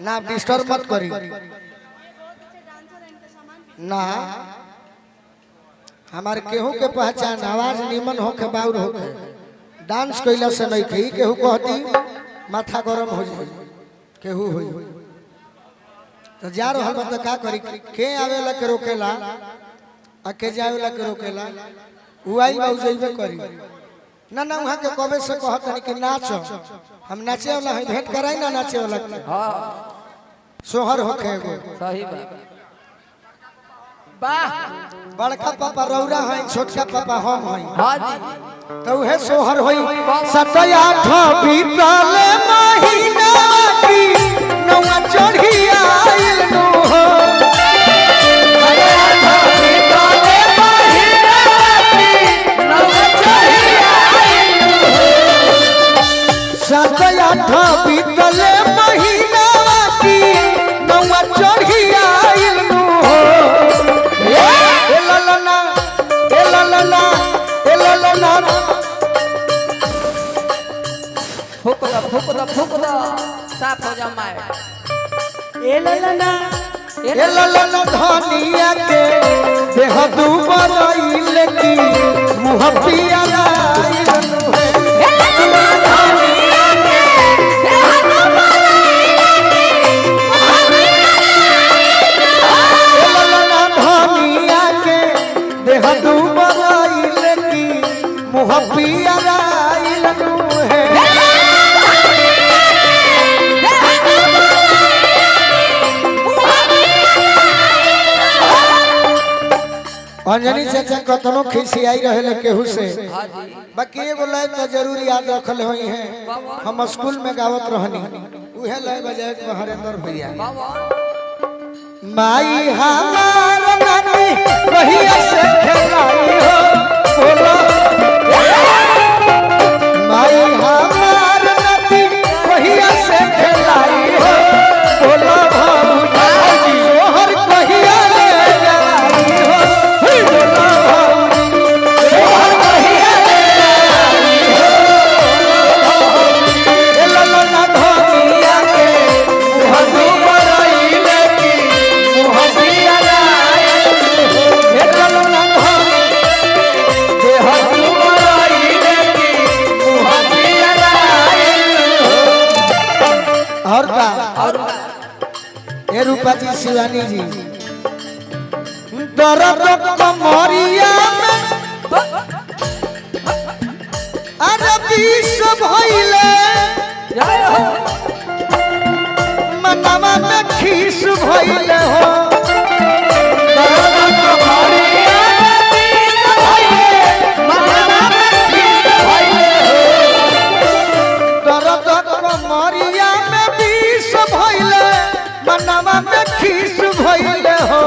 ना डिस्टर्ब मत करी ना हमारे केहू के पहचान आवाज निमन होके बाउर होके डांस कैला से नहीं कही केहू कहती माथा गरम हो जाए केहू हो तो जा रहा बा तो का करी के आवेला के रोकेला आ के जावेला के रोकेला उआई बाऊ जइबे करी ना ना वहां के कबे से कहत नहीं कि नाच हम नाचे वाला है भेंट कराई ना नाचे वाला के हां सोहर होके एगो सही बात वाह बड़का पापा रौरा है छोटका पापा हम है हां जी तो हे सोहर होई 7-8 बीतले महीना की नौवा चढ़ी आइल नु हो 7-8 बीतले महीना की नौवा चढ़ी आइल नु हो ए ललना ए ललना ए ललना फूक दो साफ हो जा माए ए ललना धनिया के देह दुबरइल की मुँह पियाला धनिया के देह दुबरइल की मुँह पियाला अंजनी चाचा कतनो खिसियाई रहे केहू से बाकी एगो लय तो जरूर याद रखल होई है हम स्कूल में गावत रहनी उहे लय बजाए के हरेंद्र भैया माई हमार नानी कहिया से खेलाई हो बोलो माई हमार नानी कहिया से खेलाई हो बोलो भौजी सोहर कहिया ले जाई हो रूपा जी शिवानी जी दर्द कमरिया में अरे विष भइले मनवा में खीस भइले हो दर्द कमरिया में विष भइले मनवा में खीस भइले हो दर्द कमरिया में विष भइले मनवा में खीस भइले हो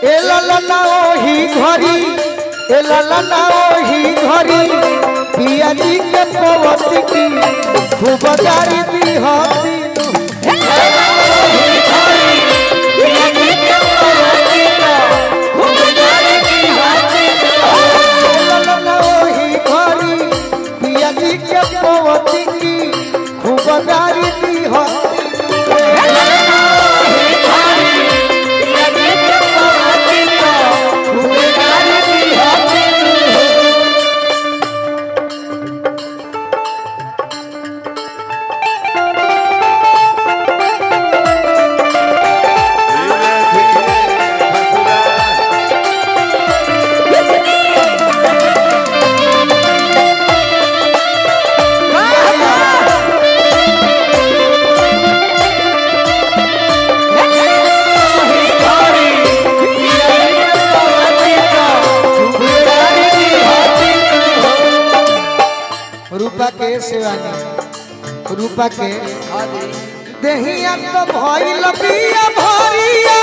ए ललना ओही घरी ए ललना ओही घरी पिया जी के पवती की खूब गारी दी होती पवती की खूब गारी दी होती रूपा के शिवानी रूपा के देहिया तो भइल बिया भरिया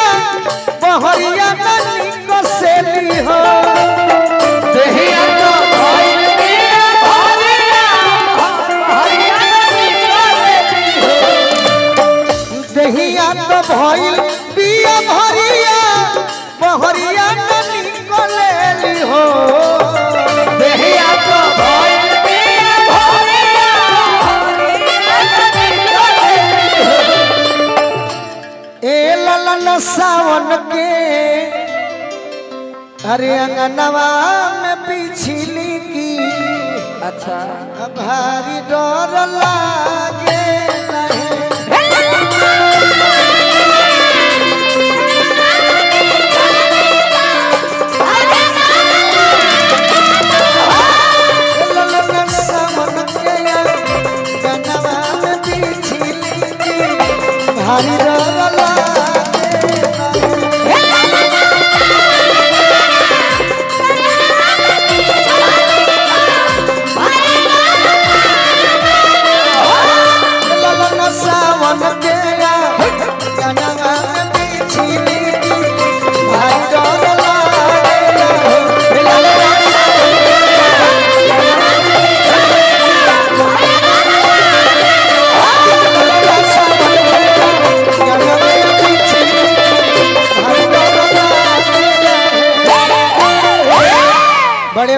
बहरिया ननी कसेली हो देहिया तो भइल बिया भरिया बहरिया ननी कसेली हो देहिया तो भइल बिया भरिया बहरिया न निकलेली हो बेहिया तो भइल बिया भोरिया ए ललन सावन के अरे अंगनवा में पिछली की अच्छा भारी डर लागे भारी डर सावन के गनवा में पिछली भाई डर बड़े